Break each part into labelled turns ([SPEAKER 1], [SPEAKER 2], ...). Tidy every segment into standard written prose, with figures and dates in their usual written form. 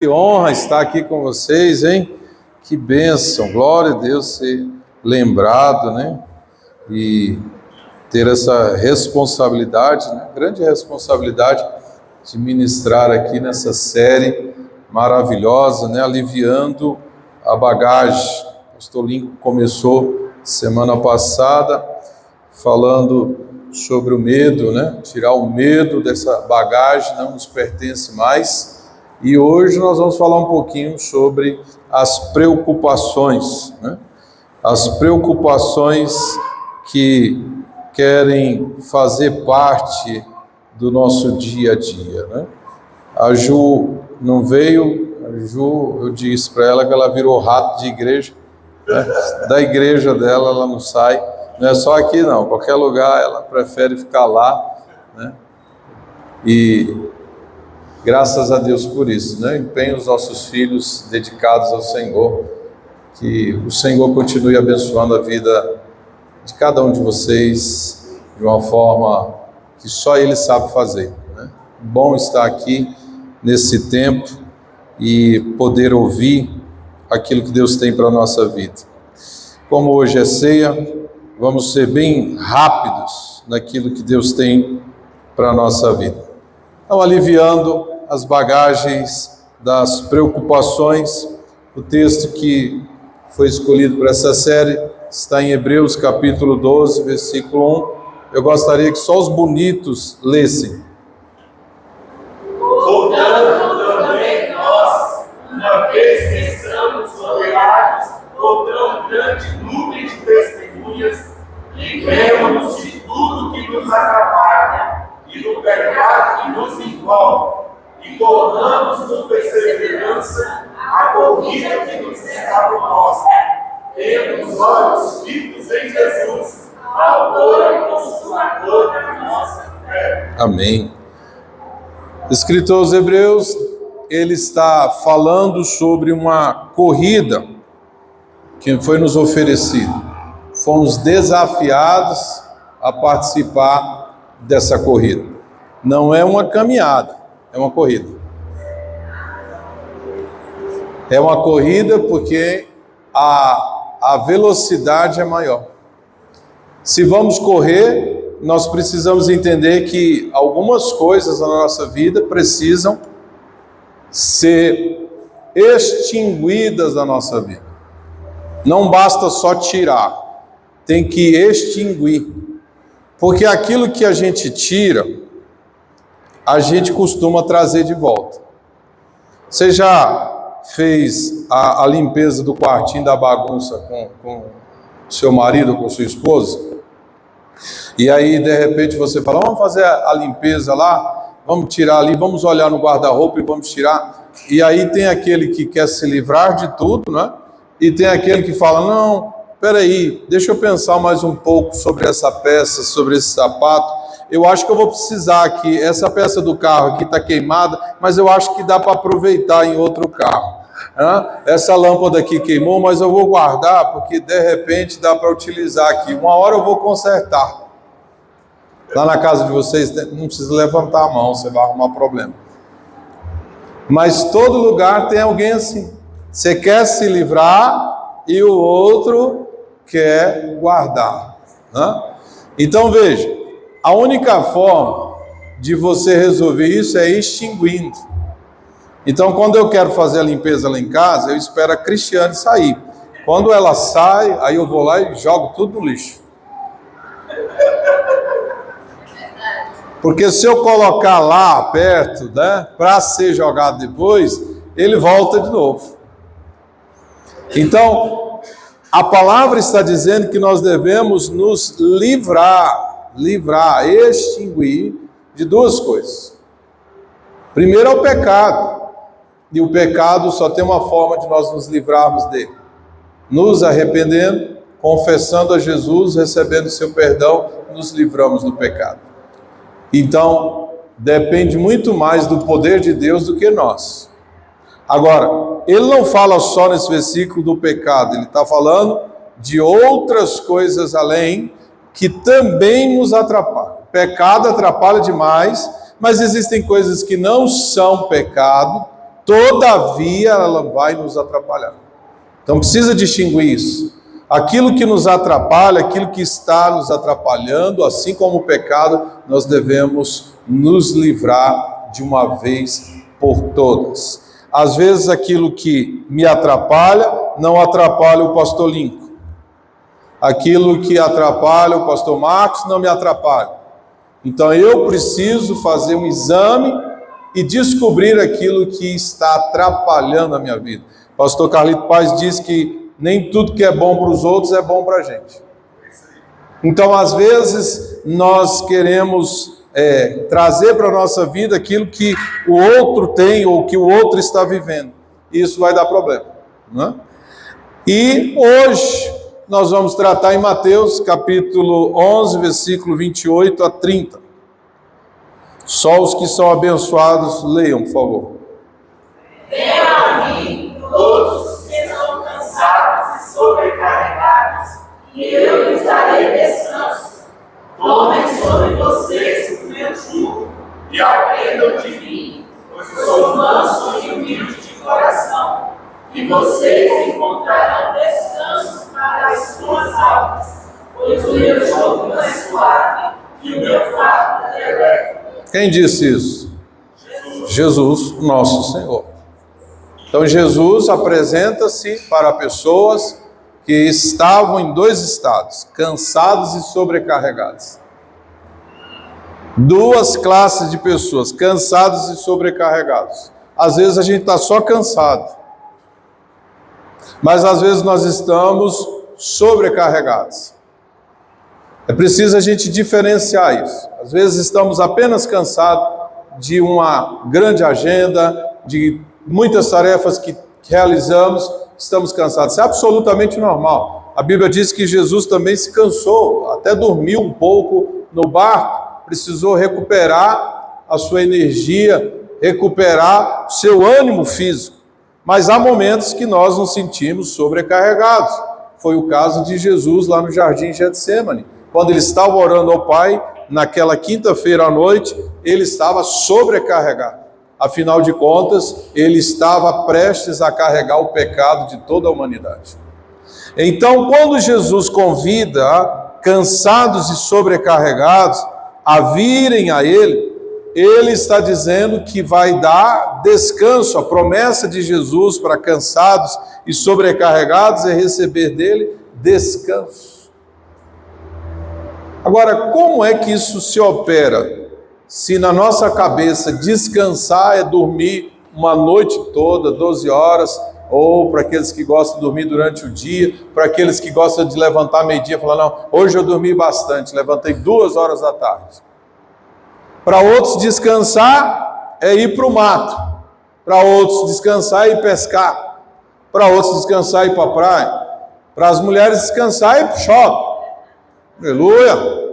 [SPEAKER 1] Que honra estar aqui com vocês, hein? Que bênção, glória a Deus ser lembrado, né? E ter essa responsabilidade, né? Grande responsabilidade de ministrar aqui nessa série maravilhosa, né? Aliviando a bagagem. O pastor Lincoln começou semana passada falando sobre o medo, né? Tirar o medo dessa bagagem, não nos pertence mais. E hoje nós vamos falar um pouquinho sobre as preocupações, né? As preocupações que querem fazer parte do nosso dia a dia, né? A Ju não veio, a Ju, eu disse para ela que ela virou rato de igreja, né? Da igreja dela ela não sai, não é só aqui não, qualquer lugar ela prefere ficar lá, né? E graças a Deus por isso, né? Empenho os nossos filhos dedicados ao Senhor, que o Senhor continue abençoando a vida de cada um de vocês de uma forma que só Ele sabe fazer, né? Bom estar aqui nesse tempo e poder ouvir aquilo que Deus tem para a nossa vida. Como hoje é ceia, vamos ser bem rápidos naquilo que Deus tem para a nossa vida. Então, aliviando as bagagens das preocupações, o texto que foi escolhido para essa série está em Hebreus capítulo 12, versículo 1. Eu gostaria que só os bonitos lessem.
[SPEAKER 2] Portanto, também nós, uma vez que estamos rodeados por tão grande nuvem de testemunhas, livremos-nos de tudo que nos atrapalha e do pecado que nos envolve, e corramos com perseverança a corrida que nos está proposta, tendo os olhos fitos em Jesus, autor e consumador da nossa fé.
[SPEAKER 1] Amém. Escritor aos Hebreus, ele está falando sobre uma corrida que foi nos oferecida. Fomos desafiados a participar dessa corrida. Não é uma caminhada, é uma corrida. É uma corrida porque a velocidade é maior. Se vamos correr, nós precisamos entender que algumas coisas na nossa vida precisam ser extinguidas da nossa vida. Não basta só tirar, tem que extinguir. Porque aquilo que a gente tira, a gente costuma trazer de volta. Você já fez a limpeza do quartinho da bagunça com seu marido, com sua esposa? E aí, de repente, você fala, vamos fazer a limpeza lá, vamos tirar ali, vamos olhar no guarda-roupa e vamos tirar. E aí tem aquele que quer se livrar de tudo, né? E tem aquele que fala, não, peraí, deixa eu pensar mais um pouco sobre essa peça, sobre esse sapato. Eu acho que eu vou precisar aqui, essa peça do carro aqui está queimada, mas eu acho que dá para aproveitar em outro carro. Essa lâmpada aqui queimou, mas eu vou guardar, porque de repente dá para utilizar aqui. Uma hora eu vou consertar. Lá na casa de vocês, não precisa levantar a mão, você vai arrumar problema. Mas todo lugar tem alguém assim. Você quer se livrar e o outro quer guardar, né? Então veja, a única forma de você resolver isso é extinguindo. Então, quando eu quero fazer a limpeza lá em casa, eu espero a Cristiane sair. Quando ela sai, aí eu vou lá e jogo tudo no lixo. Porque se eu colocar lá perto, né, para ser jogado depois, ele volta de novo. Então, a palavra está dizendo que nós devemos nos livrar, extinguir de duas coisas. Primeiro é o pecado. E o pecado só tem uma forma de nós nos livrarmos dele. Nos arrependendo, confessando a Jesus, recebendo o seu perdão, nos livramos do pecado. Então, depende muito mais do poder de Deus do que nós. Agora, ele não fala só nesse versículo do pecado, ele está falando de outras coisas além que também nos atrapalham. Pecado atrapalha demais, mas existem coisas que não são pecado, todavia ela vai nos atrapalhar. Então precisa distinguir isso. Aquilo que nos atrapalha, aquilo que está nos atrapalhando, assim como o pecado, nós devemos nos livrar de uma vez por todas. Às vezes aquilo que me atrapalha, não atrapalha o pastor Lincoln. Aquilo que atrapalha o pastor Marcos, não me atrapalha. Então eu preciso fazer um exame e descobrir aquilo que está atrapalhando a minha vida. O pastor Carlito Paz diz que nem tudo que é bom para os outros é bom para a gente. Então, às vezes, nós queremos trazer para a nossa vida aquilo que o outro tem ou que o outro está vivendo. E isso vai dar problema, não é? E hoje nós vamos tratar em Mateus capítulo 11, versículo 28 a 30. Só os que são abençoados leiam, por favor.
[SPEAKER 2] Venham a mim todos que estão cansados e sobrecarregados, e eu lhes darei descanso. Tomem sobre vocês o meu jugo e aprendam de mim, pois sou manso e humilde de coração, e vocês encontrarão descanso para as suas almas, pois o meu jugo é suave e o meu fardo é leve.
[SPEAKER 1] Quem disse isso? Jesus, nosso Senhor. Então Jesus apresenta-se para pessoas que estavam em dois estados, cansados e sobrecarregados. Duas classes de pessoas, cansados e sobrecarregados. Às vezes a gente está só cansado, mas às vezes nós estamos sobrecarregados. É preciso a gente diferenciar isso. Às vezes estamos apenas cansados de uma grande agenda, de muitas tarefas que realizamos, estamos cansados. Isso é absolutamente normal. A Bíblia diz que Jesus também se cansou, até dormiu um pouco no barco, precisou recuperar a sua energia, recuperar o seu ânimo físico. Mas há momentos que nós nos sentimos sobrecarregados. Foi o caso de Jesus lá no Jardim Getsêmani. Quando ele estava orando ao Pai, naquela quinta-feira à noite, ele estava sobrecarregado. Afinal de contas, ele estava prestes a carregar o pecado de toda a humanidade. Então, quando Jesus convida cansados e sobrecarregados a virem a ele, ele está dizendo que vai dar descanso. A promessa de Jesus para cansados e sobrecarregados é receber dele descanso. Agora, como é que isso se opera? Se na nossa cabeça descansar é dormir uma noite toda, 12 horas, ou para aqueles que gostam de dormir durante o dia, para aqueles que gostam de levantar meio-dia e falar, não, hoje eu dormi bastante, levantei 2 horas da tarde. Para outros descansar é ir para o mato, para outros descansar é ir pescar, para outros descansar é ir para a praia, para as mulheres descansar é ir para o shopping. Aleluia!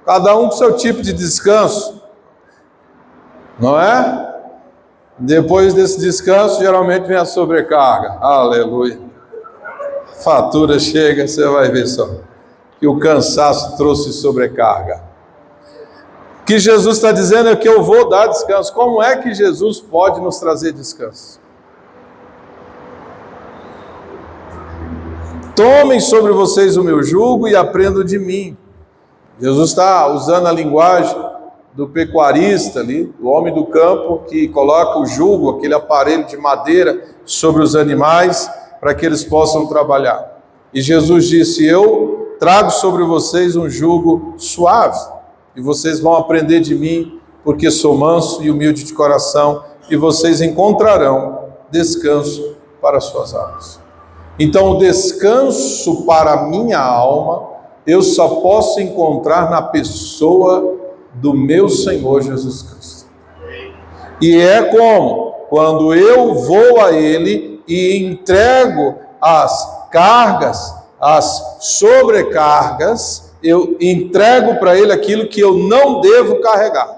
[SPEAKER 1] Cada um com seu tipo de descanso, não é? Depois desse descanso, geralmente vem a sobrecarga. Aleluia! Fatura chega, você vai ver só, que o cansaço trouxe sobrecarga. O que Jesus está dizendo é que eu vou dar descanso. Como é que Jesus pode nos trazer descanso? Tomem sobre vocês o meu jugo e aprendam de mim. Jesus está usando a linguagem do pecuarista ali, do homem do campo, que coloca o jugo, aquele aparelho de madeira, sobre os animais, para que eles possam trabalhar. E Jesus disse, eu trago sobre vocês um jugo suave, e vocês vão aprender de mim, porque sou manso e humilde de coração, e vocês encontrarão descanso para as suas almas. Então, o descanso para a minha alma, eu só posso encontrar na pessoa do meu Senhor Jesus Cristo. E é como? Quando eu vou a Ele e entrego as cargas, as sobrecargas, eu entrego para Ele aquilo que eu não devo carregar.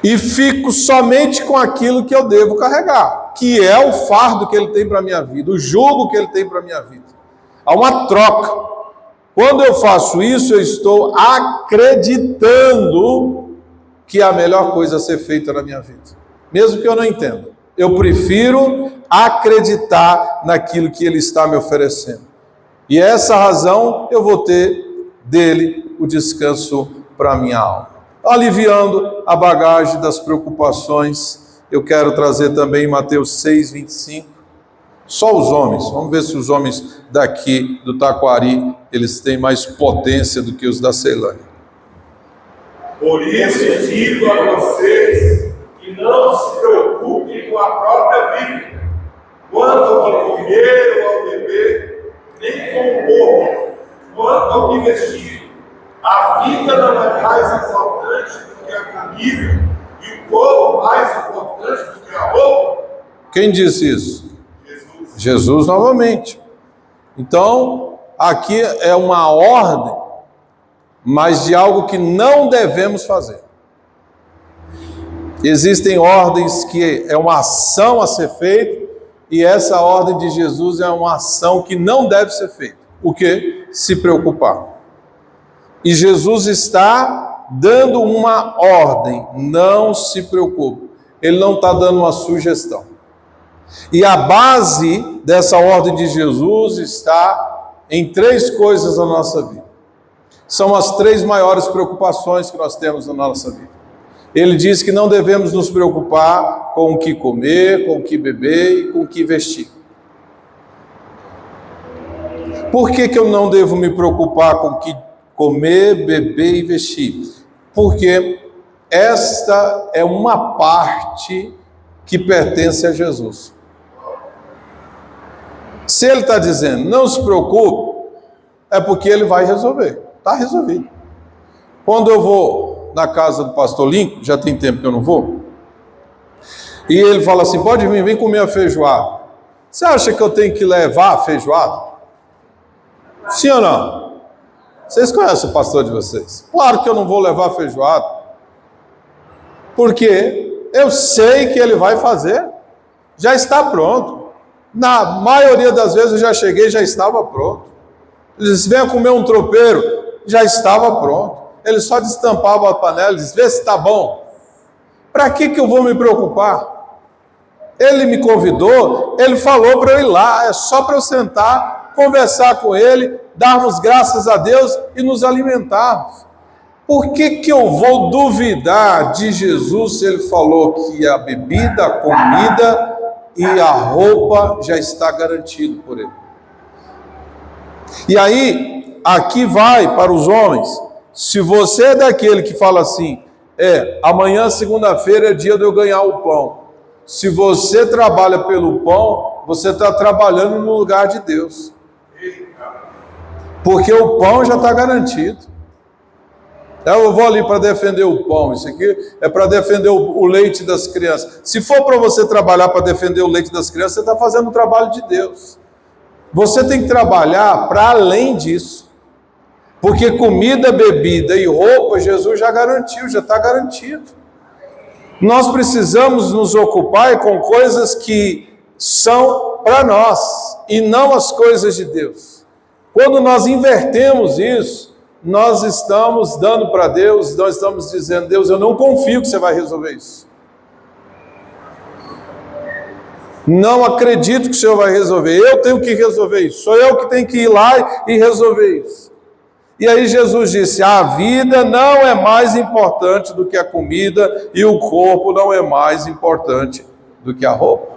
[SPEAKER 1] E fico somente com aquilo que eu devo carregar, que é o fardo que Ele tem para a minha vida, o jugo que Ele tem para a minha vida. Há uma troca. Quando eu faço isso, eu estou acreditando que é a melhor coisa a ser feita na minha vida. mesmo que eu não entenda. Eu prefiro acreditar naquilo que Ele está me oferecendo. E essa razão eu vou ter dele o descanso para a minha alma. Aliviando a bagagem das preocupações, eu quero trazer também Mateus 6, 25. Só os homens, vamos ver se os homens daqui do Taquari, eles têm mais potência do que os da Ceilândia.
[SPEAKER 2] Por isso digo a vocês que não se preocupem com a própria vida, quanto ao que comer ou ao beber, nem com o corpo, quanto ao que vestir. A vida não é mais importante do que a comida, e o corpo mais importante do que a roupa.
[SPEAKER 1] Quem disse isso? Jesus novamente. Então, aqui é uma ordem, mas de algo que não devemos fazer. Existem ordens que é uma ação a ser feita, e essa ordem de Jesus é uma ação que não deve ser feita. O quê? Se preocupar. E Jesus está dando uma ordem, não se preocupe. Ele não está dando uma sugestão. E a base dessa ordem de Jesus está em 3 coisas na nossa vida. São as 3 maiores preocupações que nós temos na nossa vida. Ele diz que não devemos nos preocupar com o que comer, com o que beber e com o que vestir. Por que eu não devo me preocupar com o que comer, beber e vestir? Porque esta é uma parte que pertence a Jesus. Se ele está dizendo, não se preocupe, é porque ele vai resolver. Está resolvido. Quando eu vou na casa do pastor Lincoln, já tem tempo que eu não vou, e ele fala assim, pode vir, vem comer a feijoada. Você acha que eu tenho que levar a feijoada? Sim ou não? Vocês conhecem o pastor de vocês? Claro que eu não vou levar a feijoada, porque eu sei que ele vai fazer, já está pronto. Na maioria das vezes eu já cheguei, já estava pronto. Ele disse, venha comer um tropeiro, já estava pronto. Ele só destampava a panela e disse, vê se está bom. Para que eu vou me preocupar? Ele me convidou, ele falou para eu ir lá, é só para eu sentar, conversar com ele, darmos graças a Deus e nos alimentarmos. Por que eu vou duvidar de Jesus se ele falou que a bebida, a comida e a roupa já está garantido por ele? E aí, aqui vai para os homens, se você é daquele que fala assim, amanhã segunda-feira é dia de eu ganhar o pão. Se você trabalha pelo pão, você está trabalhando no lugar de Deus. Porque o pão já está garantido. Eu vou ali para defender o pão, isso aqui é para defender o leite das crianças. Se for para você trabalhar para defender o leite das crianças, você está fazendo o trabalho de Deus. Você tem que trabalhar para além disso. Porque comida, bebida e roupa, Jesus já garantiu, já está garantido. Nós precisamos nos ocupar com coisas que são para nós, e não as coisas de Deus. Quando nós invertemos isso, nós estamos dando para Deus, nós estamos dizendo, Deus, eu não confio que você vai resolver isso. Não acredito que o Senhor vai resolver, eu tenho que resolver isso, sou eu que tenho que ir lá e resolver isso. E aí Jesus disse, a vida não é mais importante do que a comida e o corpo não é mais importante do que a roupa.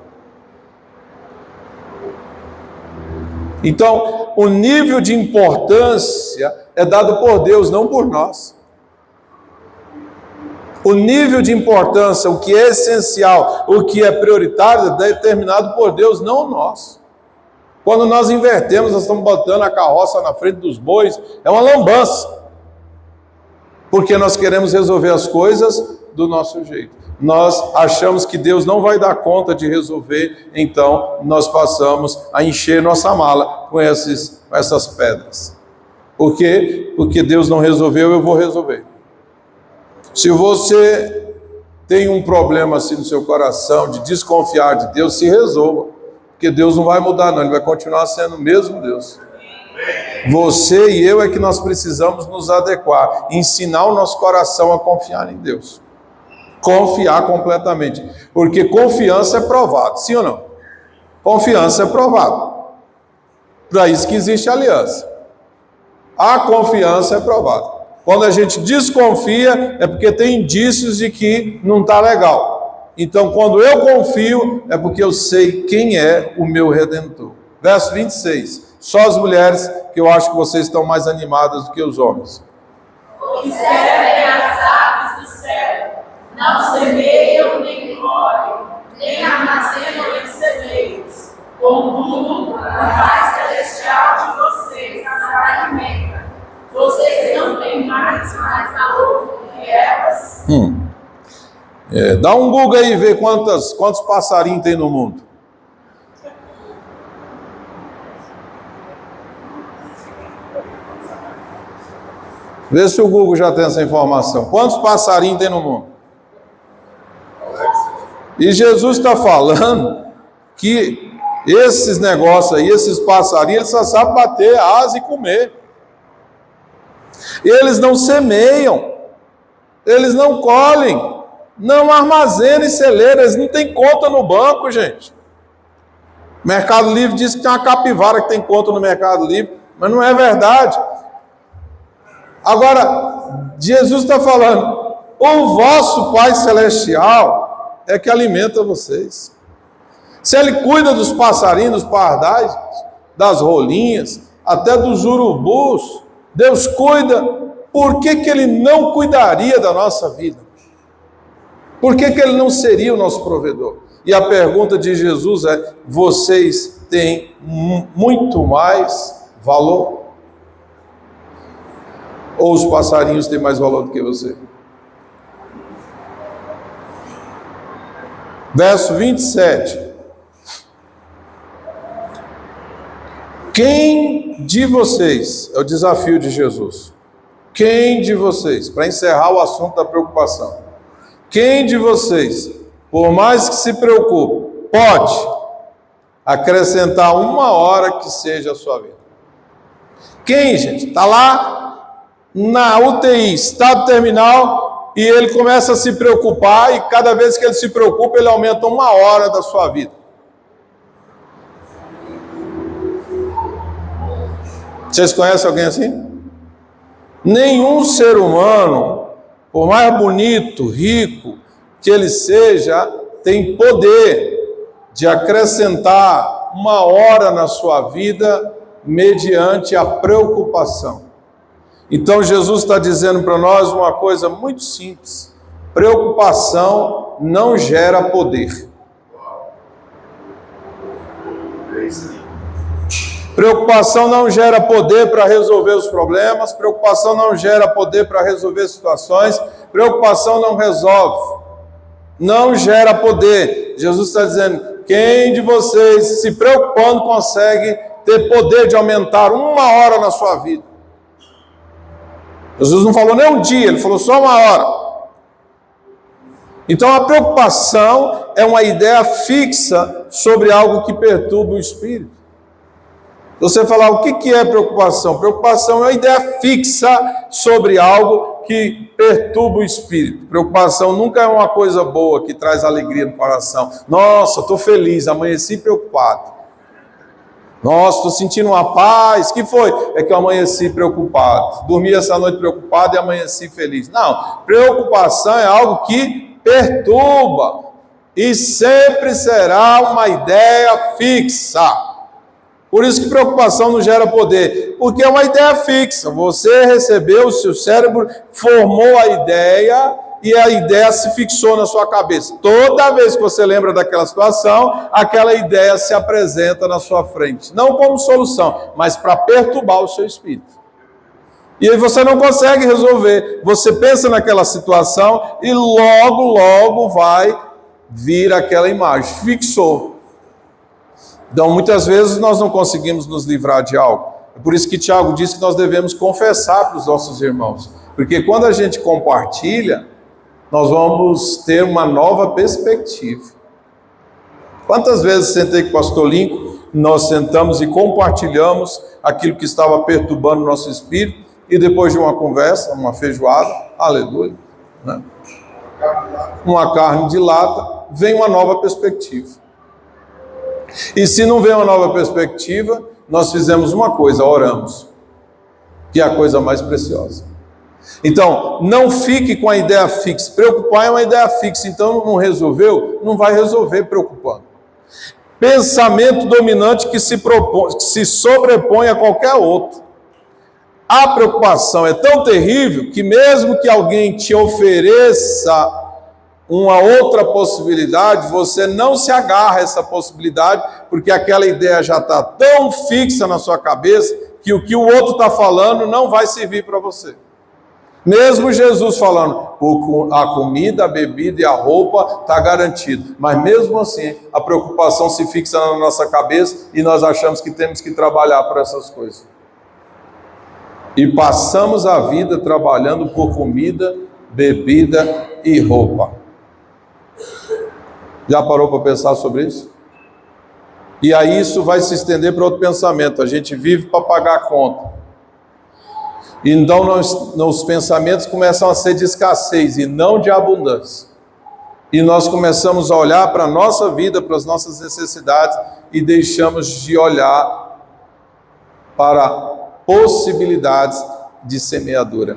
[SPEAKER 1] Então, o nível de importância é dado por Deus, não por nós. O nível de importância, o que é essencial, o que é prioritário, é determinado por Deus, não nós. Quando nós invertemos, nós estamos botando a carroça na frente dos bois, é uma lambança. Porque nós queremos resolver as coisas do nosso jeito. Nós achamos que Deus não vai dar conta de resolver, então nós passamos a encher nossa mala com essas pedras. Por quê? Porque Deus não resolveu, eu vou resolver. Se você tem um problema assim no seu coração, de desconfiar de Deus, se resolva. Porque Deus não vai mudar não, Ele vai continuar sendo o mesmo Deus. Você e eu é que nós precisamos nos adequar, ensinar o nosso coração a confiar em Deus. Confiar completamente. Porque confiança é provado, sim ou não? Confiança é provado. Para isso que existe aliança. A confiança é provada. Quando a gente desconfia, é porque tem indícios de que não está legal. Então, quando eu confio, é porque eu sei quem é o meu Redentor. Verso 26. Só as mulheres, que eu acho que vocês estão mais animadas do que os homens.
[SPEAKER 3] Observem as aves do céu, não semeiam, nem colhem, nem armazenam em celeiros. Contudo, o Pai Celestial de vocês as alimenta. Vocês não têm mais valor do que elas?
[SPEAKER 1] Dá um Google aí e vê quantos passarinhos tem no mundo. Vê se o Google já tem essa informação. Quantos passarinhos tem no mundo? E Jesus está falando que esses negócios aí, esses passarinhos, eles só sabem bater asa e comer. Eles não semeiam, eles não colhem, não armazenam em celeiro, eles não têm conta no banco, gente. Mercado Livre diz que tem uma capivara que tem conta no Mercado Livre, mas não é verdade. Agora, Jesus está falando, o vosso Pai Celestial é que alimenta vocês. Se Ele cuida dos passarinhos, dos pardais, das rolinhas, até dos urubus, Deus cuida, por que Ele não cuidaria da nossa vida? Por que Ele não seria o nosso provedor? E a pergunta de Jesus é, vocês têm muito mais valor? Ou os passarinhos têm mais valor do que você? Verso 27. Quem de vocês, é o desafio de Jesus, quem de vocês, para encerrar o assunto da preocupação, quem de vocês, por mais que se preocupe, pode acrescentar 1 hora que seja a sua vida? Quem, gente? Está lá na UTI, estado terminal, e ele começa a se preocupar, e cada vez que ele se preocupa, ele aumenta 1 hora da sua vida. Vocês conhecem alguém assim? Nenhum ser humano, por mais bonito, rico que ele seja, tem poder de acrescentar 1 hora na sua vida mediante a preocupação. Então Jesus está dizendo para nós uma coisa muito simples: preocupação não gera poder. Preocupação não gera poder para resolver os problemas, preocupação não gera poder para resolver situações, preocupação não resolve, não gera poder. Jesus está dizendo, quem de vocês se preocupando consegue ter poder de aumentar 1 hora na sua vida? Jesus não falou nem um dia, ele falou só 1 hora. Então a preocupação é uma ideia fixa sobre algo que perturba o espírito. Você falar o que é preocupação? Preocupação é uma ideia fixa sobre algo que perturba o espírito. Preocupação nunca é uma coisa boa que traz alegria no coração. Nossa, estou feliz, amanheci preocupado. Nossa, estou sentindo uma paz. Que foi? É que eu amanheci preocupado. Dormi essa noite preocupado e amanheci feliz. Não, preocupação é algo que perturba e sempre será uma ideia fixa. Por isso que preocupação não gera poder, porque é uma ideia fixa. Você recebeu, o seu cérebro formou a ideia e a ideia se fixou na sua cabeça. Toda vez que você lembra daquela situação, aquela ideia se apresenta na sua frente. Não como solução, mas para perturbar o seu espírito. E aí você não consegue resolver. Você pensa naquela situação e logo vai vir aquela imagem. Fixou. Então, muitas vezes nós não conseguimos nos livrar de algo. É por isso que Tiago diz que nós devemos confessar para os nossos irmãos. Porque quando a gente compartilha, nós vamos ter uma nova perspectiva. Quantas vezes sentei com o pastor Lincoln, nós sentamos e compartilhamos aquilo que estava perturbando o nosso espírito, e depois de uma conversa, uma feijoada, aleluia, né? uma carne de lata, vem uma nova perspectiva. E se não vem uma nova perspectiva, nós fizemos uma coisa, oramos, que é a coisa mais preciosa. Então, não fique com a ideia fixa. Preocupar é uma ideia fixa, então não resolveu, não vai resolver preocupando. Pensamento dominante que se sobrepõe a qualquer outro. A preocupação é tão terrível que mesmo que alguém te ofereça uma outra possibilidade, você não se agarra a essa possibilidade, porque aquela ideia já está tão fixa na sua cabeça que o outro está falando não vai servir para você. Mesmo Jesus falando, a comida, a bebida e a roupa está garantido. Mas mesmo assim, a preocupação se fixa na nossa cabeça e nós achamos que temos que trabalhar por essas coisas. E passamos a vida trabalhando por comida, bebida e roupa. Já parou para pensar sobre isso? E aí isso vai se estender para outro pensamento. A gente vive para pagar a conta. Então, os pensamentos começam a ser de escassez e não de abundância. E nós começamos a olhar para a nossa vida, para as nossas necessidades e deixamos de olhar para possibilidades de semeadura.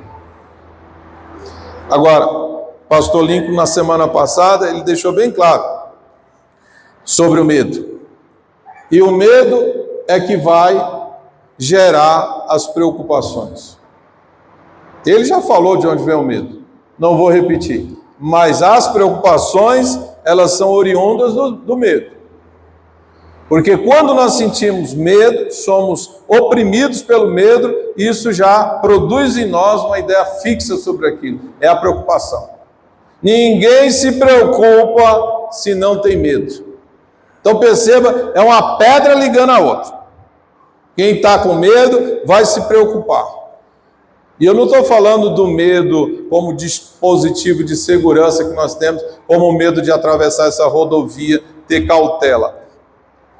[SPEAKER 1] Agora, pastor Lincoln, na semana passada, ele deixou bem claro sobre o medo. E o medo é que vai gerar as preocupações. Ele já falou de onde vem o medo, não vou repetir, mas as preocupações, elas são oriundas do medo, porque quando nós sentimos medo, somos oprimidos pelo medo, isso já produz em nós uma ideia fixa sobre aquilo, é a preocupação. Ninguém se preocupa se não tem medo. Então perceba, é uma pedra ligando a outra. Quem está com medo vai se preocupar. E eu não estou falando do medo como dispositivo de segurança que nós temos, como o medo de atravessar essa rodovia, ter cautela.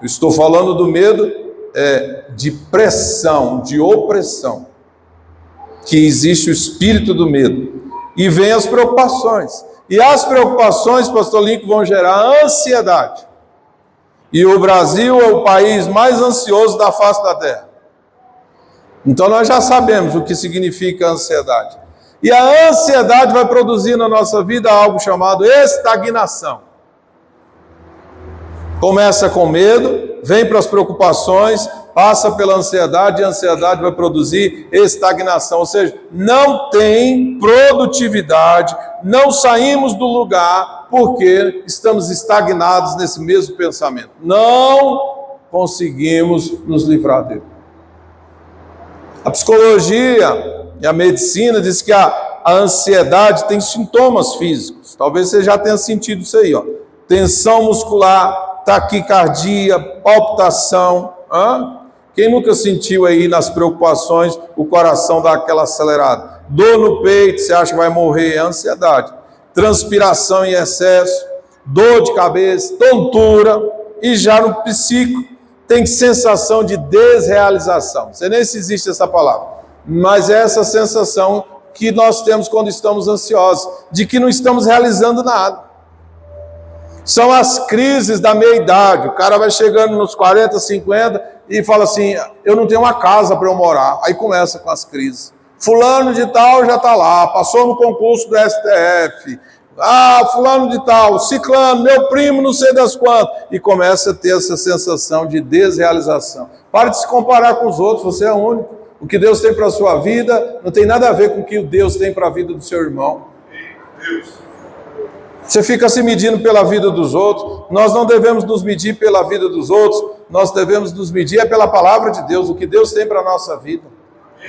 [SPEAKER 1] Eu estou falando do medo de pressão, de opressão, que existe o espírito do medo. E vem as preocupações. E as preocupações, pastor Lincoln, vão gerar ansiedade. E o Brasil é o país mais ansioso da face da terra. Então nós já sabemos o que significa ansiedade. E a ansiedade vai produzir na nossa vida algo chamado estagnação. Começa com medo, vem para as preocupações, passa pela ansiedade, e a ansiedade vai produzir estagnação. Ou seja, não tem produtividade, não saímos do lugar porque estamos estagnados nesse mesmo pensamento. Não conseguimos nos livrar dele. A psicologia e a medicina diz que a ansiedade tem sintomas físicos. Talvez você já tenha sentido isso aí, ó. Tensão muscular, taquicardia, palpitação. Quem nunca sentiu aí nas preocupações o coração dar aquela acelerada? Dor no peito, você acha que vai morrer, é ansiedade. Transpiração em excesso, dor de cabeça, tontura. E já no psíquico, tem sensação de desrealização. Não sei nem se existe essa palavra, mas é essa sensação que nós temos quando estamos ansiosos, de que não estamos realizando nada. São as crises da meia-idade. O cara vai chegando nos 40, 50 e fala assim, eu não tenho uma casa para eu morar. Aí começa com as crises. Fulano de tal já está lá, passou no concurso do STF. Fulano de tal, ciclano, meu primo, não sei das quantas. E começa a ter essa sensação de desrealização. Pare de se comparar com os outros, você é único. O que Deus tem para a sua vida não tem nada a ver com o que Deus tem para a vida do seu irmão. Você fica se medindo pela vida dos outros. Nós não devemos nos medir pela vida dos outros. Nós devemos nos medir pela palavra de Deus, o que Deus tem para a nossa vida.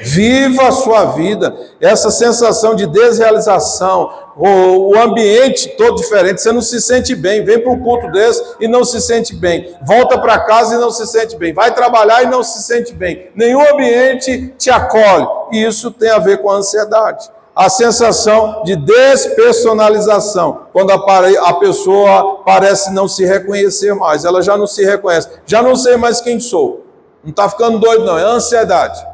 [SPEAKER 1] Viva a sua vida. Essa sensação de desrealização, o ambiente todo diferente, você não se sente bem, vem para um culto desse e não se sente bem, volta para casa e não se sente bem, vai trabalhar e não se sente bem, nenhum ambiente te acolhe, e isso tem a ver com a ansiedade. A sensação de despersonalização, quando a pessoa parece não se reconhecer mais, ela já não se reconhece, já não sei mais quem sou, não está ficando doido não, é ansiedade.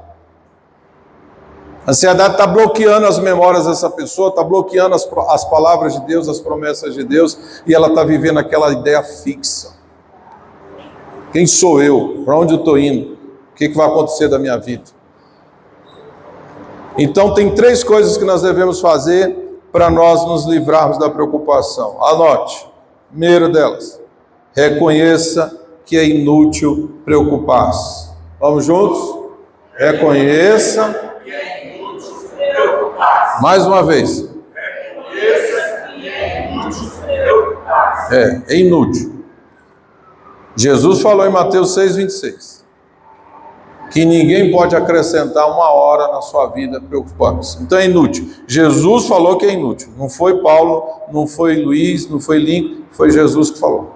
[SPEAKER 1] A ansiedade está bloqueando as memórias dessa pessoa, está bloqueando as palavras de Deus, as promessas de Deus, e ela está vivendo aquela ideia fixa. Quem sou eu? Para onde eu estou indo? O que vai acontecer da minha vida? Então tem 3 coisas que nós devemos fazer para nós nos livrarmos da preocupação. Anote. Primeiro delas, reconheça que é inútil preocupar-se. Vamos juntos? Reconheça. Mais uma vez. É inútil. Jesus falou em Mateus 6,26 que ninguém pode acrescentar 1 hora na sua vida preocupando-se. Então é inútil. Jesus falou que é inútil. Não foi Paulo, não foi Luiz, não foi Lincoln, foi Jesus que falou.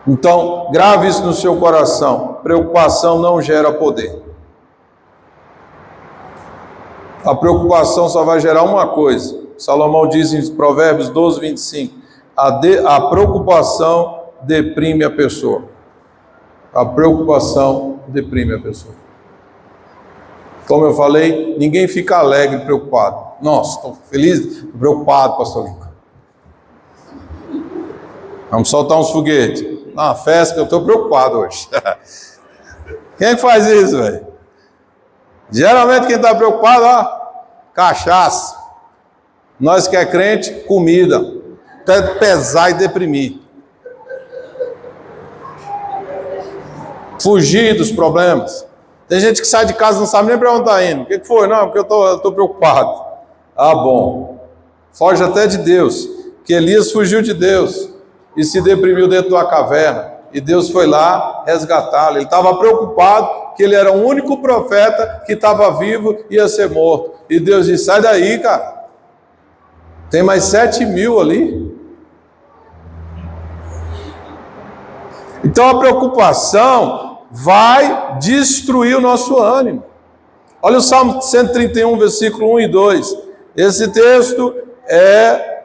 [SPEAKER 1] Então, grave isso no seu coração. Preocupação não gera poder. A preocupação só vai gerar uma coisa. Salomão diz em Provérbios 12:25, a preocupação deprime a pessoa. A preocupação deprime a pessoa. Como eu falei, ninguém fica alegre preocupado. Nossa, estou feliz, estou preocupado, pastor Lincoln. Vamos soltar uns foguetes. Na festa que eu estou preocupado hoje. Quem é que faz isso, velho? Geralmente quem está preocupado, cachaça. Nós que é crente, comida. Até pesar e deprimir. Fugir dos problemas. Tem gente que sai de casa e não sabe nem para onde está indo. O que foi? Não, porque eu estou preocupado. Bom. Foge até de Deus. Que Elias fugiu de Deus e se deprimiu dentro de uma caverna. E Deus foi lá resgatá-lo. Ele estava preocupado que ele era o único profeta que estava vivo e ia ser morto. E Deus disse, sai daí, cara. Tem mais 7.000 ali. Então a preocupação vai destruir o nosso ânimo. Olha o Salmo 131, versículo 1 e 2. Esse texto é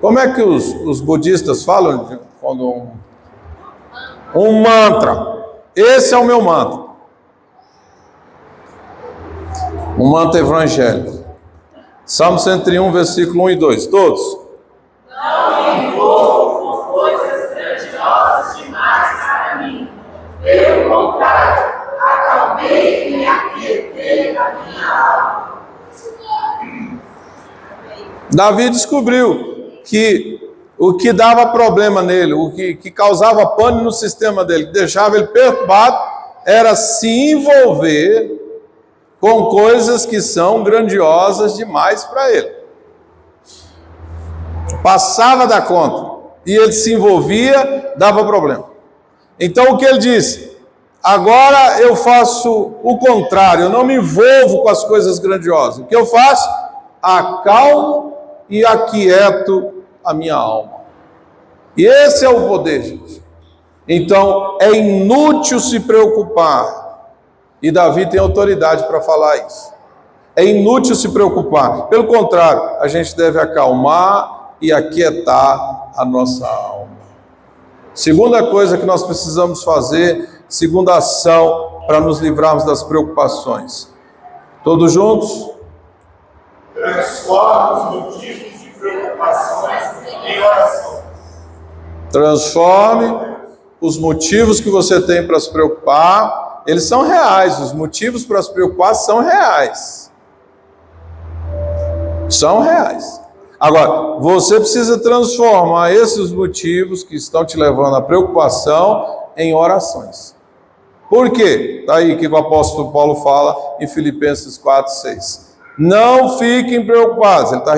[SPEAKER 1] como é que os budistas falam? Quando um mantra. Esse é o meu mantra. Um mantra evangélico. Salmo 131, versículo 1 e 2. Todos.
[SPEAKER 3] Não me envolvo com coisas grandiosas demais para mim. Pelo contrário, acalmei e me aquietei a minha alma.
[SPEAKER 1] Davi descobriu que o que dava problema nele, o que causava pânico no sistema dele, que deixava ele perturbado, era se envolver com coisas que são grandiosas demais para ele. Passava da conta. E ele se envolvia, dava problema. Então o que ele disse? Agora eu faço o contrário, eu não me envolvo com as coisas grandiosas. O que eu faço? Acalmo e aquieto a minha alma. E esse é o poder, gente. Então é inútil se preocupar. E Davi tem autoridade para falar isso. É inútil se preocupar. Pelo contrário, a gente deve acalmar e aquietar a nossa alma. Segunda coisa que nós precisamos fazer, segunda ação para nos livrarmos das preocupações. Todos juntos?
[SPEAKER 2] Transforma os motivos de preocupações em oração.
[SPEAKER 1] Transforme os motivos que você tem para se preocupar. Eles são reais, os motivos para se preocupar são reais. São reais. Agora, você precisa transformar esses motivos que estão te levando à preocupação em orações. Por quê? Daí que o apóstolo Paulo fala em Filipenses 4:6. Não fiquem preocupados. Ele está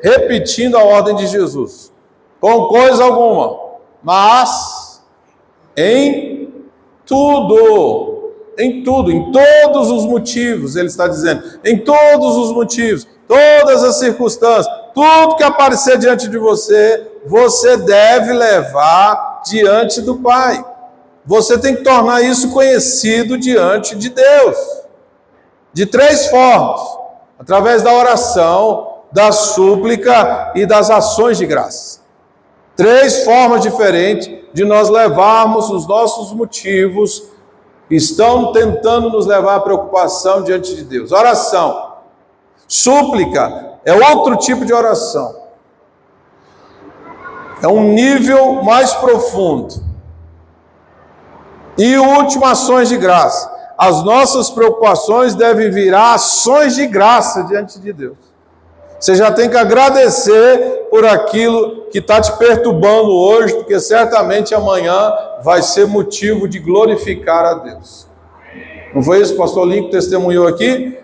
[SPEAKER 1] repetindo a ordem de Jesus. Com coisa alguma, mas em tudo, em todos os motivos, ele está dizendo, em todos os motivos, todas as circunstâncias, tudo que aparecer diante de você, você deve levar diante do Pai. Você tem que tornar isso conhecido diante de Deus, de 3 formas, através da oração, da súplica e das ações de graça. 3 formas diferentes de nós levarmos os nossos motivos estão tentando nos levar à preocupação diante de Deus. Oração. Súplica é outro tipo de oração. É um nível mais profundo. E o último, ações de graça. As nossas preocupações devem virar ações de graça diante de Deus. Você já tem que agradecer por aquilo que está te perturbando hoje, porque certamente amanhã vai ser motivo de glorificar a Deus. Não foi isso que o pastor Lincoln testemunhou aqui?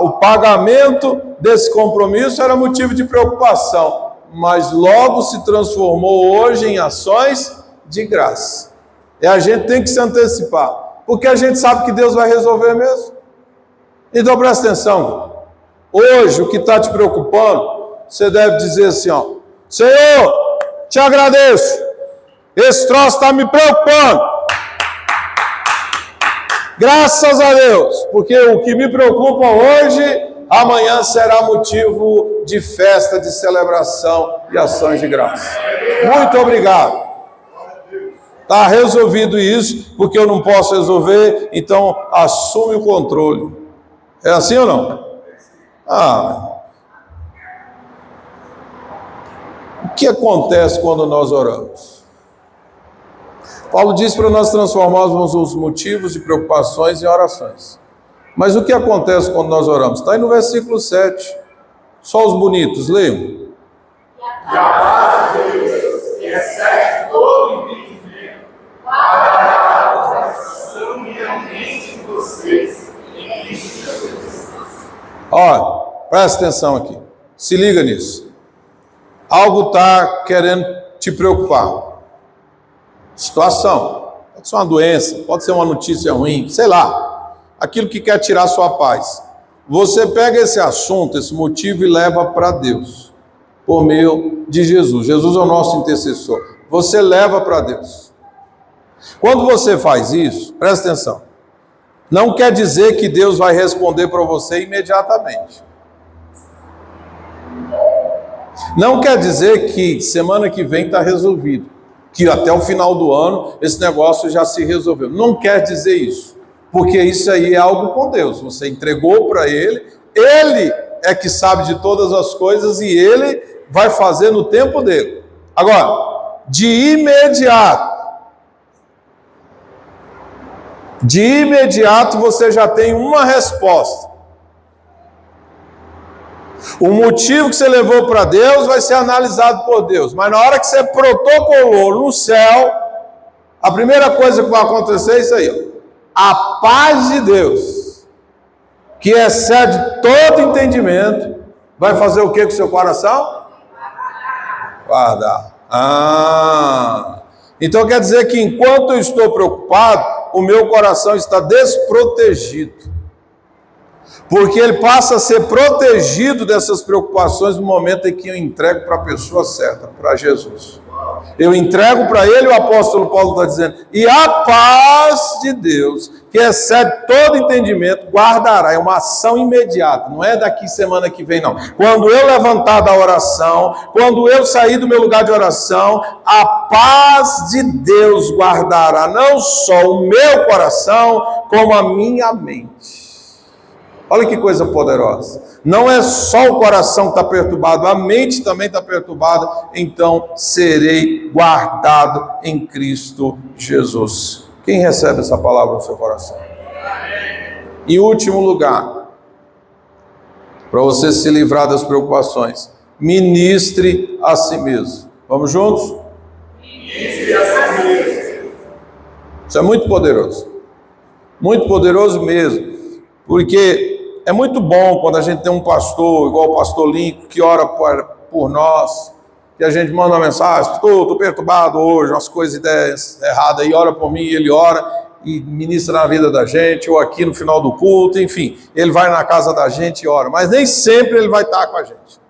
[SPEAKER 1] O pagamento desse compromisso era motivo de preocupação, mas logo se transformou hoje em ações de graça. E a gente tem que se antecipar, porque a gente sabe que Deus vai resolver mesmo. Então presta atenção. Hoje, o que está te preocupando, você deve dizer assim, ó: Senhor, te agradeço, esse troço está me preocupando. Graças a Deus, porque o que me preocupa hoje, amanhã será motivo de festa, de celebração e ações de graça. Muito obrigado. Está resolvido isso, porque eu não posso resolver, então assume o controle. É assim ou não? O que acontece quando nós oramos? Paulo diz para nós transformarmos os motivos de preocupações em orações. Mas o que acontece quando nós oramos? Está aí no versículo 7. Só os bonitos, leiam.
[SPEAKER 2] E a paz de Deus, que excede todo entendimento, guardará o coração e a mente de vocês em Cristo Jesus.
[SPEAKER 1] Olha, presta atenção aqui. Se liga nisso. Algo está querendo te preocupar. Situação. Pode ser uma doença, pode ser uma notícia ruim, sei lá. Aquilo que quer tirar sua paz. Você pega esse assunto, esse motivo e leva para Deus. Por meio de Jesus. Jesus é o nosso intercessor. Você leva para Deus. Quando você faz isso, presta atenção. Não quer dizer que Deus vai responder para você imediatamente. Não quer dizer que semana que vem está resolvido. Que até o final do ano esse negócio já se resolveu. Não quer dizer isso. Porque isso aí é algo com Deus. Você entregou para Ele. Ele é que sabe de todas as coisas e Ele vai fazer no tempo dele. Agora, de imediato você já tem uma resposta. O motivo que você levou para Deus vai ser analisado por Deus. Mas na hora que você protocolou no céu, a primeira coisa que vai acontecer é isso aí, ó. A paz de Deus, que excede todo entendimento, vai fazer o que com o seu coração? Guardar. Então quer dizer que enquanto eu estou preocupado, o meu coração está desprotegido. Porque ele passa a ser protegido dessas preocupações no momento em que eu entrego para a pessoa certa, para Jesus. Eu entrego para ele, o apóstolo Paulo está dizendo, e a paz de Deus, que excede todo entendimento, guardará. É uma ação imediata, não é daqui semana que vem, não. Quando eu levantar da oração, quando eu sair do meu lugar de oração, a paz de Deus guardará não só o meu coração, como a minha mente. Olha que coisa poderosa. Não é só o coração que está perturbado, a mente também está perturbada. Então serei guardado em Cristo Jesus. Quem recebe essa palavra no seu coração? Em último lugar, para você se livrar das preocupações, ministre a si mesmo. Vamos juntos?
[SPEAKER 2] Ministre a si mesmo.
[SPEAKER 1] Isso é muito poderoso mesmo, porque é muito bom quando a gente tem um pastor, igual o pastor Lincoln, que ora por nós, que a gente manda uma mensagem: estou perturbado hoje, umas coisas, ideias erradas aí, ora por mim, ele ora e ministra na vida da gente, ou aqui no final do culto, enfim, ele vai na casa da gente e ora, mas nem sempre ele vai estar com a gente.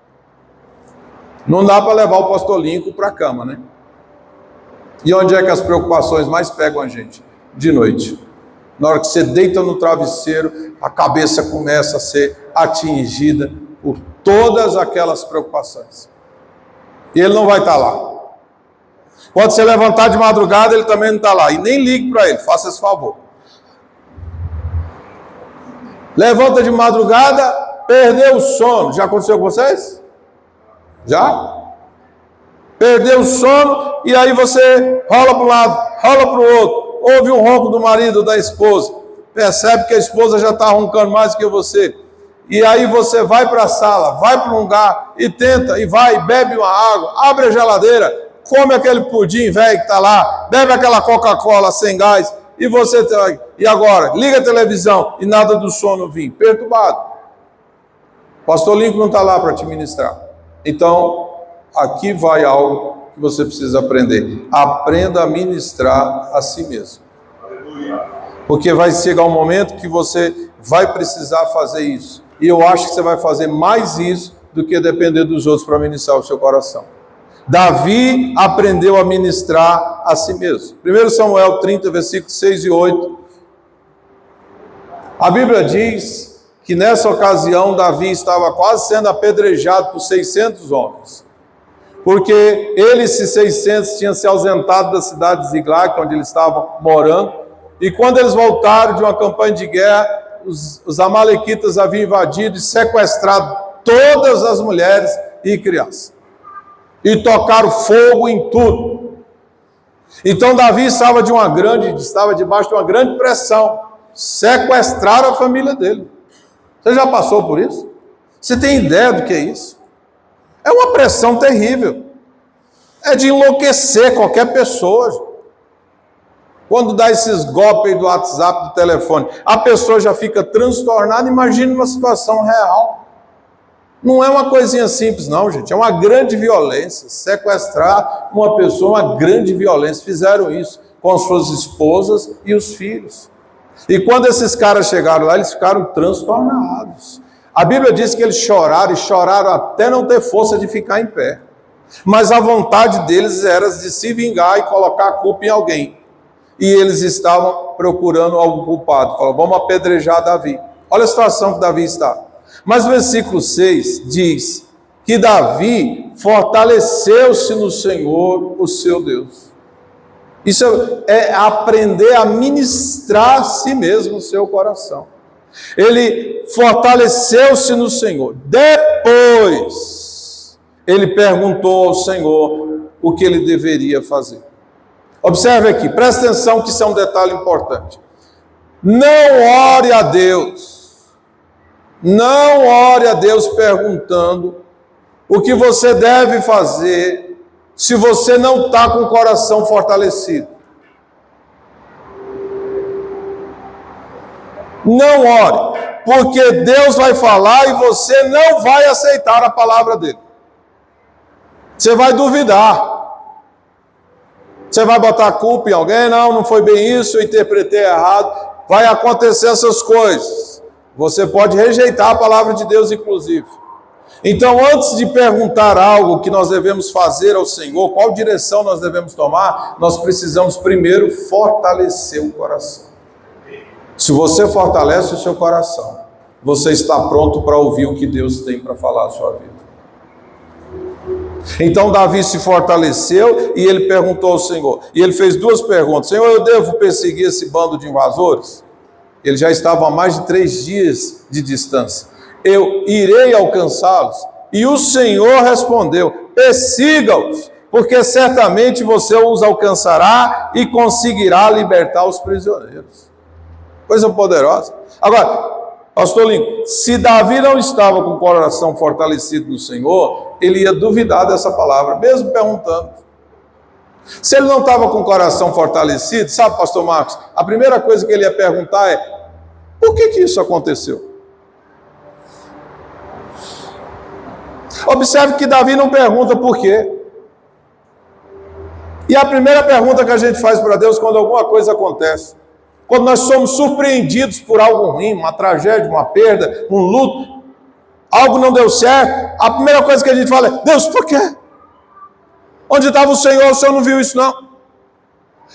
[SPEAKER 1] Não dá para levar o pastor Lincoln para a cama, né? E onde é que as preocupações mais pegam a gente? De noite. Na hora que você deita no travesseiro, a cabeça começa a ser atingida por todas aquelas preocupações. E ele não vai estar lá. Pode se levantar de madrugada, ele também não está lá. E nem ligue para ele, faça esse favor. Levanta de madrugada, perdeu o sono. Já aconteceu com vocês? Já? Perdeu o sono e aí você rola para um lado, rola para o outro, ouve um ronco do marido, da esposa, percebe que a esposa já está roncando mais que você. E aí você vai para a sala, vai para um lugar e tenta, e vai, bebe uma água, abre a geladeira, come aquele pudim velho que está lá, bebe aquela Coca-Cola sem gás, e você, e agora, liga a televisão e nada do sono vir, perturbado. Pastor Lincoln não está lá para te ministrar. Então, aqui vai algo que você precisa aprender. Aprenda a ministrar a si mesmo. Porque vai chegar um momento que você vai precisar fazer isso. E eu acho que você vai fazer mais isso do que depender dos outros para ministrar o seu coração. Davi aprendeu a ministrar a si mesmo. 1 Samuel 30, versículos 6 e 8. A Bíblia diz que nessa ocasião Davi estava quase sendo apedrejado por 600 homens. Porque esses 600 tinham se ausentado da cidade de Ziglag, onde eles estavam morando. E quando eles voltaram de uma campanha de guerra, os amalequitas haviam invadido e sequestrado todas as mulheres e crianças. E tocaram fogo em tudo. Então Davi estava debaixo de uma grande pressão. Sequestraram a família dele. Você já passou por isso? Você tem ideia do que é isso? É uma pressão terrível. É de enlouquecer qualquer pessoa. Quando dá esses golpes do WhatsApp, do telefone, a pessoa já fica transtornada. Imagine uma situação real. Não é uma coisinha simples, não, gente. É uma grande violência. Sequestrar uma pessoa é uma grande violência. Fizeram isso com as suas esposas e os filhos. E quando esses caras chegaram lá, eles ficaram transtornados. A Bíblia diz que eles choraram, e choraram até não ter força de ficar em pé. Mas a vontade deles era de se vingar e colocar a culpa em alguém. E eles estavam procurando algum culpado. Falaram, vamos apedrejar Davi. Olha a situação que Davi está. Mas o versículo 6 diz que Davi fortaleceu-se no Senhor, o seu Deus. Isso é aprender a ministrar a si mesmo o seu coração. Ele fortaleceu-se no Senhor. Depois, ele perguntou ao Senhor o que ele deveria fazer. Observe aqui, presta atenção que isso é um detalhe importante. Não ore a Deus. Não ore a Deus perguntando o que você deve fazer se você não está com o coração fortalecido. Não ore, porque Deus vai falar e você não vai aceitar a palavra dele. Você vai duvidar. Você vai botar a culpa em alguém? Não foi bem isso, eu interpretei errado. Vai acontecer essas coisas. Você pode rejeitar a palavra de Deus, inclusive. Então, antes de perguntar algo que nós devemos fazer ao Senhor, qual direção nós devemos tomar, nós precisamos primeiro fortalecer o coração. Se você fortalece o seu coração, você está pronto para ouvir o que Deus tem para falar à sua vida. Então Davi se fortaleceu e ele perguntou ao Senhor. E ele fez duas perguntas. Senhor, eu devo perseguir esse bando de invasores? Eles já estavam a mais de 3 dias de distância. Eu irei alcançá-los? E o Senhor respondeu, persiga-os, porque certamente você os alcançará e conseguirá libertar os prisioneiros. Coisa poderosa. Agora, pastor Lincoln, se Davi não estava com o coração fortalecido no Senhor, ele ia duvidar dessa palavra, mesmo perguntando. Se ele não estava com o coração fortalecido, sabe, pastor Marcos, a primeira coisa que ele ia perguntar é, por que isso aconteceu? Observe que Davi não pergunta por quê. E a primeira pergunta que a gente faz para Deus quando alguma coisa acontece, quando nós somos surpreendidos por algo ruim, uma tragédia, uma perda, um luto, algo não deu certo, a primeira coisa que a gente fala é, Deus, por quê? Onde estava o Senhor não viu isso não?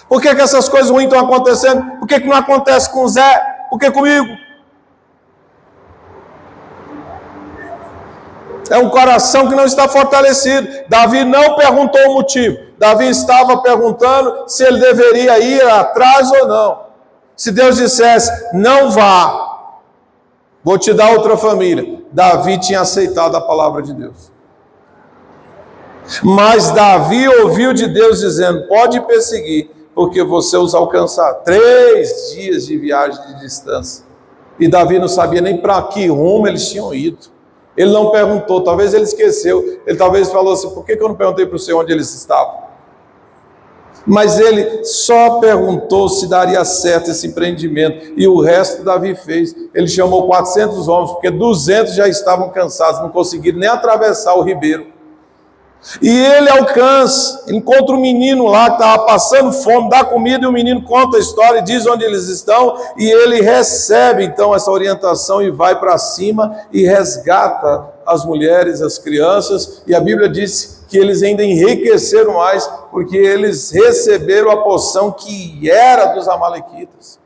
[SPEAKER 1] Por que essas coisas ruins estão acontecendo? Por que não acontece com Zé? Por que comigo? É um coração que não está fortalecido. Davi não perguntou o motivo. Davi estava perguntando se ele deveria ir atrás ou não. Se Deus dissesse, não vá, Vou te dar outra família. Davi tinha aceitado a palavra de Deus. Mas Davi ouviu de Deus dizendo: pode perseguir, porque você os alcançar. 3 dias de viagem de distância. E Davi não sabia nem para que rumo eles tinham ido. Ele não perguntou, talvez ele esqueceu. Ele talvez falou assim: por que eu não perguntei para o Senhor onde eles estavam? Mas ele só perguntou se daria certo esse empreendimento. E o resto Davi fez. Ele chamou 400 homens, porque 200 já estavam cansados, não conseguiram nem atravessar o ribeiro. E ele alcança, encontra um menino lá que estava passando fome, dá comida, e o menino conta a história, diz onde eles estão, e ele recebe então essa orientação e vai para cima e resgata as mulheres, as crianças, e a Bíblia diz que eles ainda enriqueceram mais, porque eles receberam a porção que era dos amalequitas.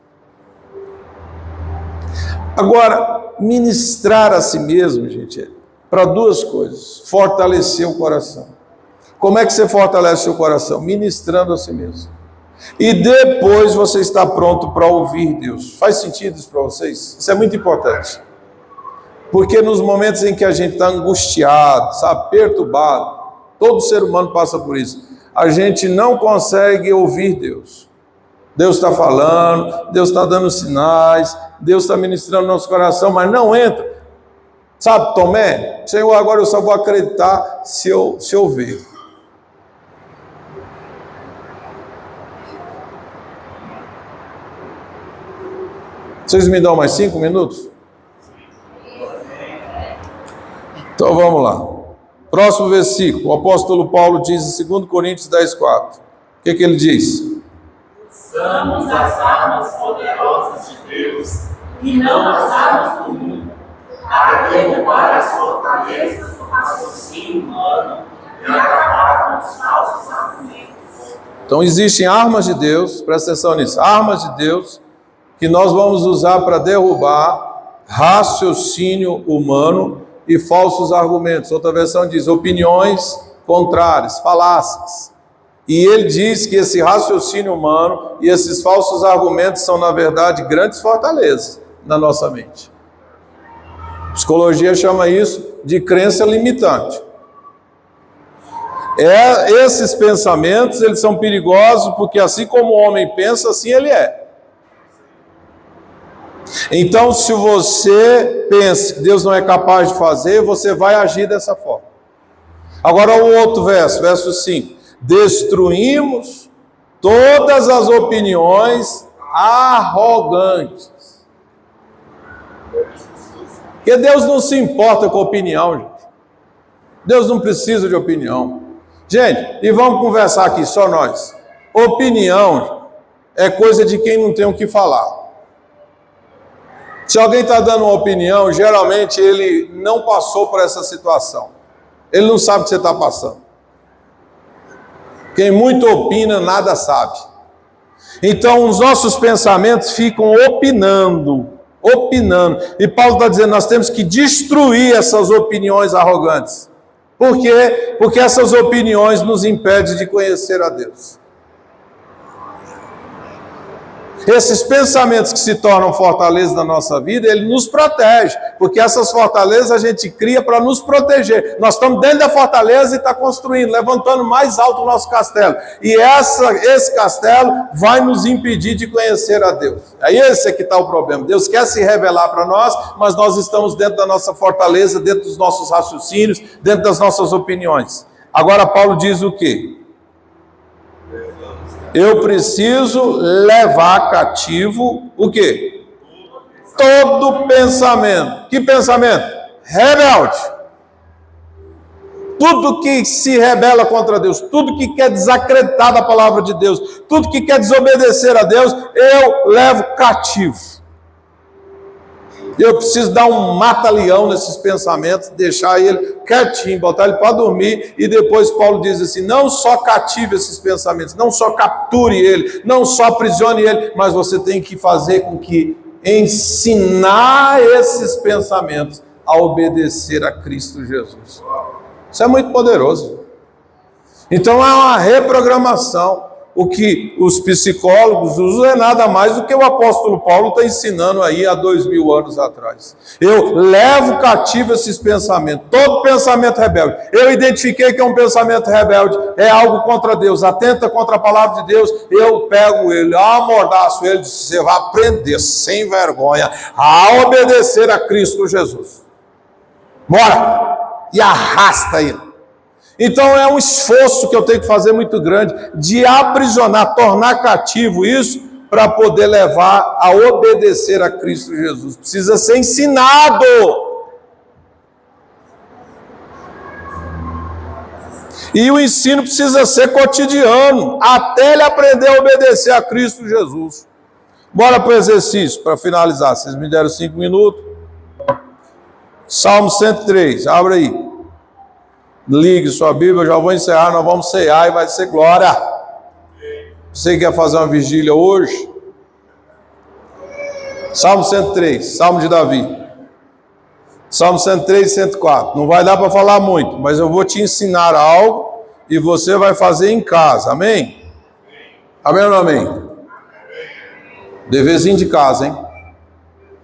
[SPEAKER 1] Agora, ministrar a si mesmo, gente, para 2 coisas: fortalecer o coração. Como é que você fortalece o coração? Ministrando a si mesmo. E depois você está pronto para ouvir Deus. Faz sentido isso para vocês? Isso é muito importante. Porque nos momentos em que a gente está angustiado, sabe, perturbado, todo ser humano passa por isso, a gente não consegue ouvir Deus. Deus está falando, Deus está dando sinais, Deus está ministrando no nosso coração, mas não entra. Sabe, Tomé? Senhor, agora eu só vou acreditar se eu ver. Vocês me dão mais 5 minutos? Então vamos lá. Próximo versículo. O apóstolo Paulo diz em 2 Coríntios 10:4. O que ele diz?
[SPEAKER 3] Usamos as armas poderosas de Deus e não as armas do mundo, para derrubar as fortalezas do raciocínio humano e acabar com os falsos argumentos.
[SPEAKER 1] Então existem armas de Deus, presta atenção nisso, armas de Deus que nós vamos usar para derrubar raciocínio humano e falsos argumentos. Outra versão diz opiniões contrárias, falácias. E ele diz que esse raciocínio humano e esses falsos argumentos são, na verdade, grandes fortalezas na nossa mente. Psicologia chama isso de crença limitante. Esses pensamentos, eles são perigosos porque assim como o homem pensa, assim ele é. Então, se você pensa que Deus não é capaz de fazer, você vai agir dessa forma. Agora o outro verso, verso 5. Destruímos todas as opiniões arrogantes. Porque Deus não se importa com opinião, gente. Deus não precisa de opinião. Gente, e vamos conversar aqui, só nós. Opinião é coisa de quem não tem o que falar. Se alguém está dando uma opinião, geralmente ele não passou por essa situação. Ele não sabe o que você está passando. Quem muito opina, nada sabe. Então, os nossos pensamentos ficam opinando. E Paulo está dizendo, nós temos que destruir essas opiniões arrogantes. Por quê? Porque essas opiniões nos impedem de conhecer a Deus. Esses pensamentos que se tornam fortalezas na nossa vida, ele nos protege, porque essas fortalezas a gente cria para nos proteger. Nós estamos dentro da fortaleza e está construindo, levantando mais alto o nosso castelo. E esse castelo vai nos impedir de conhecer a Deus. Aí esse é que está o problema. Deus quer se revelar para nós, mas nós estamos dentro da nossa fortaleza, dentro dos nossos raciocínios, dentro das nossas opiniões. Agora Paulo diz o quê? Eu preciso levar cativo o quê? Todo pensamento. Que pensamento? Rebelde. Tudo que se rebela contra Deus, tudo que quer desacreditar da palavra de Deus, tudo que quer desobedecer a Deus, eu levo cativo. Eu preciso dar um mata-leão nesses pensamentos, deixar ele quietinho, botar ele para dormir, e depois Paulo diz assim, não só cative esses pensamentos, não só capture ele, não só aprisione ele, mas você tem que fazer com que ensinar esses pensamentos a obedecer a Cristo Jesus. Isso é muito poderoso. Então é uma reprogramação. o que os psicólogos usam é nada mais do que o apóstolo Paulo está ensinando aí há 2000 anos atrás. Eu levo cativo esses pensamentos, todo pensamento rebelde. Eu identifiquei que é um pensamento rebelde, é algo contra Deus, atenta contra a palavra de Deus, eu pego ele, amordaço ele, você vai aprender sem vergonha a obedecer a Cristo Jesus. Bora! E arrasta ele. Então é um esforço que eu tenho que fazer muito grande de aprisionar, tornar cativo isso para poder levar a obedecer a Cristo Jesus. Precisa ser ensinado. E o ensino precisa ser cotidiano, até ele aprender a obedecer a Cristo Jesus. Bora para o exercício, para finalizar. Vocês me deram 5 minutos. Salmo 103, abre aí. Ligue sua Bíblia, eu já vou encerrar, nós vamos cear e vai ser glória. Você quer fazer uma vigília hoje? Salmo 103, Salmo de Davi. Salmo 103 e 104. Não vai dar para falar muito, mas eu vou te ensinar algo e você vai fazer em casa, amém? Amém ou não amém? Deverzinho de casa, hein?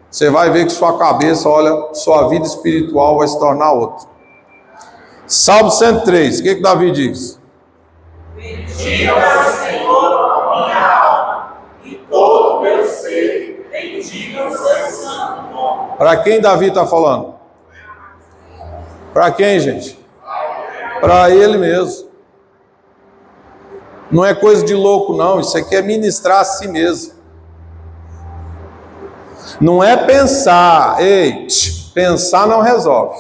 [SPEAKER 1] Você vai ver que sua cabeça, olha, sua vida espiritual vai se tornar outra. Salmo 103, o que Davi diz?
[SPEAKER 2] Bendiga o Senhor, minha alma, e todo o meu ser, bendiga o seu santo nome.
[SPEAKER 1] Para quem Davi está falando? Para quem, gente? Para ele mesmo. Não é coisa de louco, não. Isso aqui é ministrar a si mesmo. Não é pensar. Ei, pensar não resolve.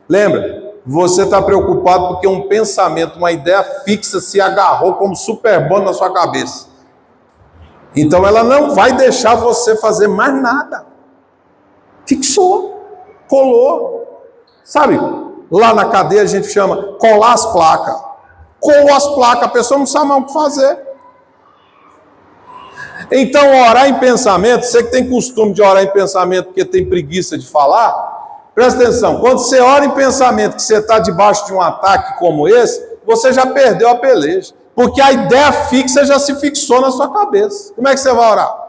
[SPEAKER 1] Lembra? Você está preocupado porque um pensamento, uma ideia fixa se agarrou como superbônus na sua cabeça. Então ela não vai deixar você fazer mais nada. Fixou, colou. Sabe, lá na cadeia a gente chama colar as placas. Colou as placas, a pessoa não sabe mais o que fazer. Então orar em pensamento, você que tem costume de orar em pensamento porque tem preguiça de falar, presta atenção, quando você ora em pensamento que você está debaixo de um ataque como esse, você já perdeu a peleja, porque a ideia fixa já se fixou na sua cabeça. Como é que você vai orar?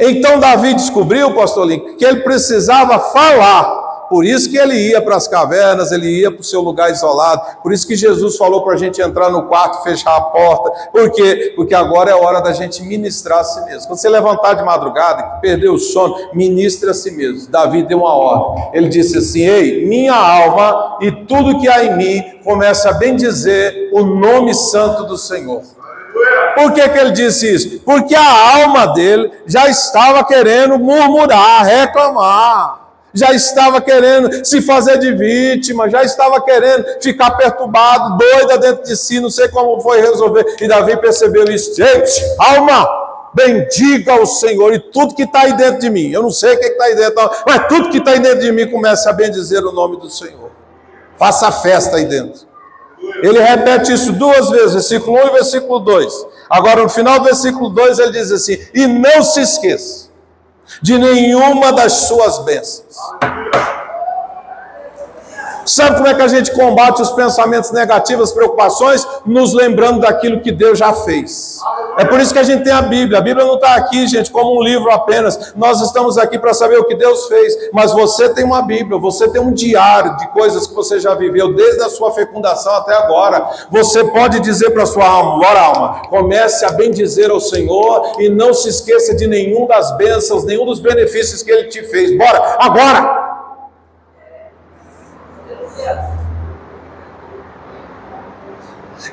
[SPEAKER 1] Então Davi descobriu, pastor Lincoln, que ele precisava falar. Por isso que ele ia para as cavernas, ele ia para o seu lugar isolado. Por isso que Jesus falou para a gente entrar no quarto, fechar a porta. Por quê? Porque agora é hora da gente ministrar a si mesmo. Quando você levantar de madrugada, perder o sono, ministre a si mesmo. Davi deu uma ordem. Ele disse assim: ei, minha alma e tudo que há em mim, comece a bendizer o nome santo do Senhor. Por que ele disse isso? Porque a alma dele já estava querendo murmurar, reclamar. Já estava querendo se fazer de vítima, já estava querendo ficar perturbado, doida dentro de si, não sei como foi resolver. E Davi percebeu isso. Gente, alma, bendiga o Senhor e tudo que está aí dentro de mim. Eu não sei o que está aí dentro, não, mas tudo que está aí dentro de mim começa a bendizer o nome do Senhor. Faça festa aí dentro. Ele repete isso 2 vezes, versículo 1 e versículo 2. Agora no final do versículo 2 ele diz assim: e não se esqueça de nenhuma das suas bênçãos. Sabe como é que a gente combate os pensamentos negativos, as preocupações? Nos lembrando daquilo que Deus já fez. É por isso que a gente tem a Bíblia. A Bíblia não está aqui, gente, como um livro apenas. Nós estamos aqui para saber o que Deus fez. Mas você tem uma Bíblia, você tem um diário de coisas que você já viveu, desde a sua fecundação até agora. Você pode dizer para a sua alma: bora, alma, comece a bendizer ao Senhor e não se esqueça de nenhum das bênçãos, nenhum dos benefícios que Ele te fez. Bora, agora!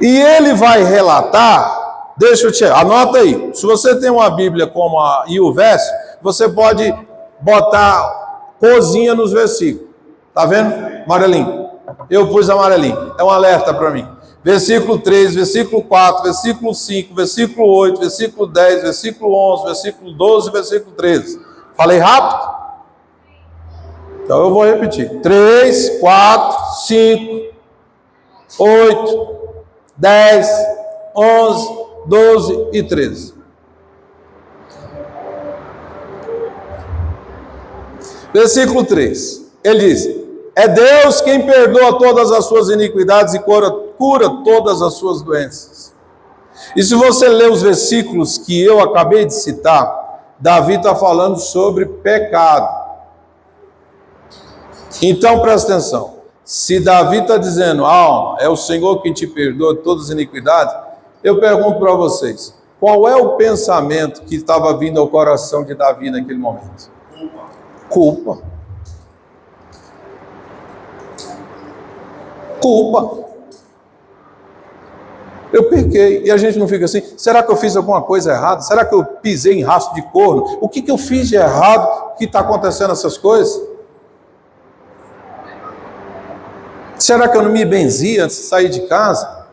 [SPEAKER 1] E ele vai relatar, deixa eu te... Anota aí, se você tem uma Bíblia como a IUVERSE, você pode botar cozinha nos versículos. Tá vendo? Amarelinho. Eu pus amarelinho. É um alerta para mim. Versículo 3, versículo 4, versículo 5, versículo 8, versículo 10, versículo 11, versículo 12, versículo 13. Falei rápido? Então eu vou repetir. 3, 4, 5, 8, 10, 11, 12 e 13. Versículo 3. Ele diz: é Deus quem perdoa todas as suas iniquidades e cura todas as suas doenças. E se você ler os versículos que eu acabei de citar, Davi está falando sobre pecado. Então presta atenção, se Davi está dizendo, é o Senhor quem te perdoa de todas as iniquidades, eu pergunto para vocês, qual é o pensamento que estava vindo ao coração de Davi naquele momento? Culpa. Eu pequei, e a gente não fica assim, será que eu fiz alguma coisa errada? Será que eu pisei em rastro de corno? O que eu fiz de errado que está acontecendo essas coisas? Será que eu não me benzi antes de sair de casa?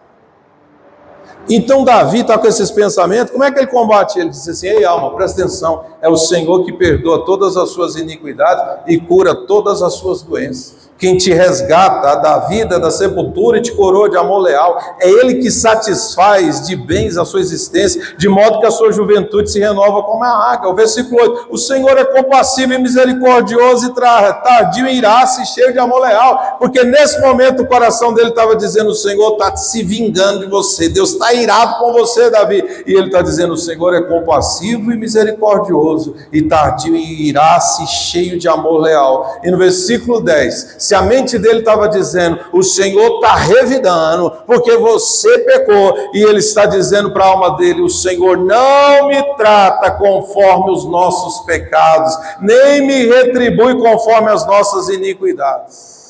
[SPEAKER 1] Então Davi está com esses pensamentos, como é que ele combate? Ele diz assim, ei alma, presta atenção, é o Senhor que perdoa todas as suas iniquidades e cura todas as suas doenças. Quem te resgata da vida, da sepultura e te coroa de amor leal. É Ele que satisfaz de bens a sua existência, de modo que a sua juventude se renova como a águia. O versículo 8, o Senhor é compassivo e misericordioso e tardio em ira-se e cheio de amor leal. Porque nesse momento o coração dele estava dizendo, o Senhor está se vingando de você, Deus está irado com você, Davi. E ele está dizendo, o Senhor é compassivo e misericordioso e tardio em ira-se e cheio de amor leal. E no versículo 10, se a mente dele estava dizendo, o Senhor está revidando, porque você pecou, e ele está dizendo para a alma dele, o Senhor não me trata conforme os nossos pecados, nem me retribui conforme as nossas iniquidades.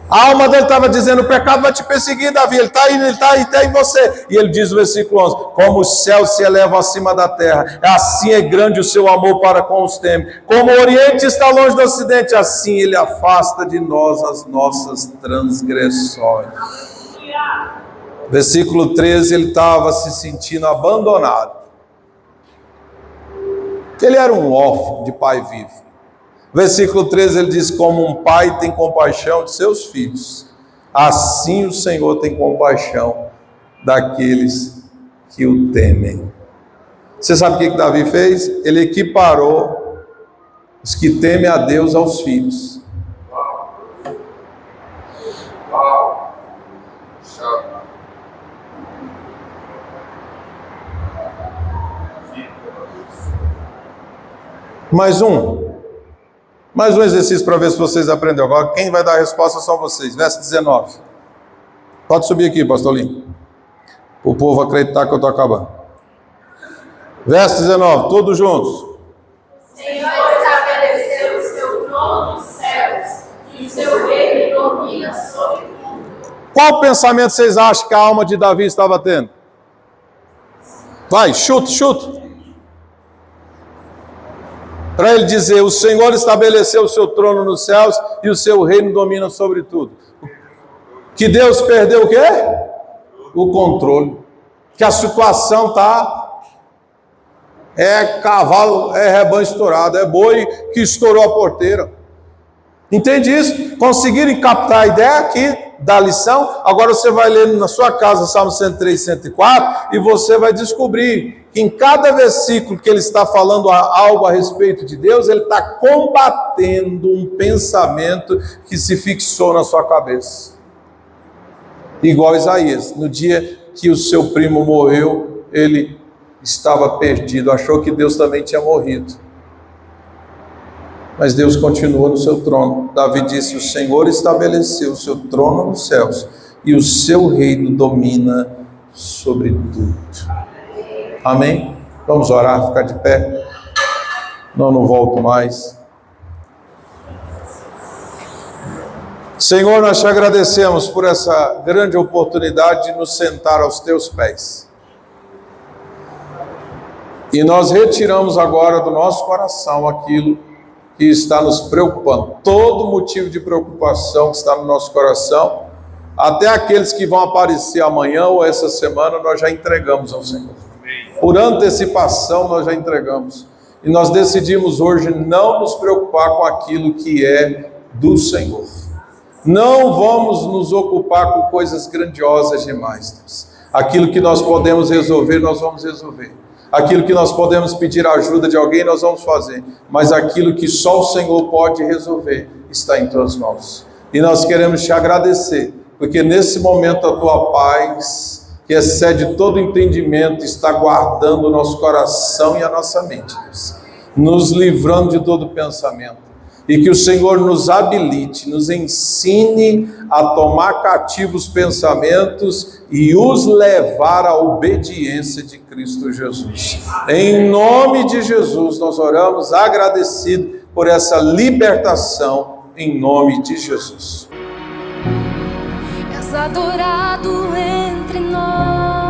[SPEAKER 1] A alma dele estava dizendo, o pecado vai te perseguir, Davi, ele está em você. E ele diz no versículo 11, como os céus se elevam acima da terra, assim é grande o seu amor para com os temes. Como o oriente está longe do ocidente, assim ele afasta de nós as nossas transgressões. Versículo 13, ele estava se sentindo abandonado. Ele era um órfão de pai vivo. Versículo 13, ele diz, como um pai tem compaixão de seus filhos, assim o Senhor tem compaixão daqueles que o temem. Você sabe o que Davi fez? Ele equiparou os que temem a Deus aos filhos. Mais um exercício para ver se vocês aprenderam. Agora, quem vai dar a resposta são vocês. Verso 19. Pode subir aqui, pastor Linho. Para o povo acreditar que eu estou acabando. Verso 19, todos juntos.
[SPEAKER 3] O Senhor estabeleceu o seu trono nos céus, e o seu reino domina sobre tudo.
[SPEAKER 1] Qual pensamento vocês acham que a alma de Davi estava tendo? Vai, chuta. Para ele dizer, o Senhor estabeleceu o seu trono nos céus e o seu reino domina sobre tudo. Que Deus perdeu o quê? O controle. Que a situação está... É cavalo, é rebanho estourado, é boi que estourou a porteira. Entende isso? Conseguirem captar a ideia aqui da lição? Agora você vai ler na sua casa Salmo 103, 104 e você vai descobrir que em cada versículo que ele está falando algo a respeito de Deus, ele está combatendo um pensamento que se fixou na sua cabeça. Igual Isaías, no dia que o seu primo morreu, ele estava perdido, achou que Deus também tinha morrido. Mas Deus continua no seu trono. Davi disse, o Senhor estabeleceu o seu trono nos céus e o seu reino domina sobre tudo. Amém? Vamos orar, ficar de pé. Não volto mais. Senhor, nós te agradecemos por essa grande oportunidade de nos sentar aos teus pés. E nós retiramos agora do nosso coração aquilo que está nos preocupando. Todo motivo de preocupação que está no nosso coração, até aqueles que vão aparecer amanhã ou essa semana, nós já entregamos ao Senhor. Por antecipação nós já entregamos. E nós decidimos hoje não nos preocupar com aquilo que é do Senhor. Não vamos nos ocupar com coisas grandiosas demais, Deus. Aquilo que nós podemos resolver, nós vamos resolver. Aquilo que nós podemos pedir a ajuda de alguém, nós vamos fazer. Mas aquilo que só o Senhor pode resolver, está em tuas mãos. E nós queremos te agradecer, porque nesse momento a tua paz, que excede todo entendimento, está guardando o nosso coração e a nossa mente, Deus, nos livrando de todo pensamento. E que o Senhor nos habilite, nos ensine a tomar cativos pensamentos e os levar à obediência de Cristo Jesus. Em nome de Jesus, nós oramos agradecidos por essa libertação, em nome de Jesus.
[SPEAKER 4] És adorado entre nós.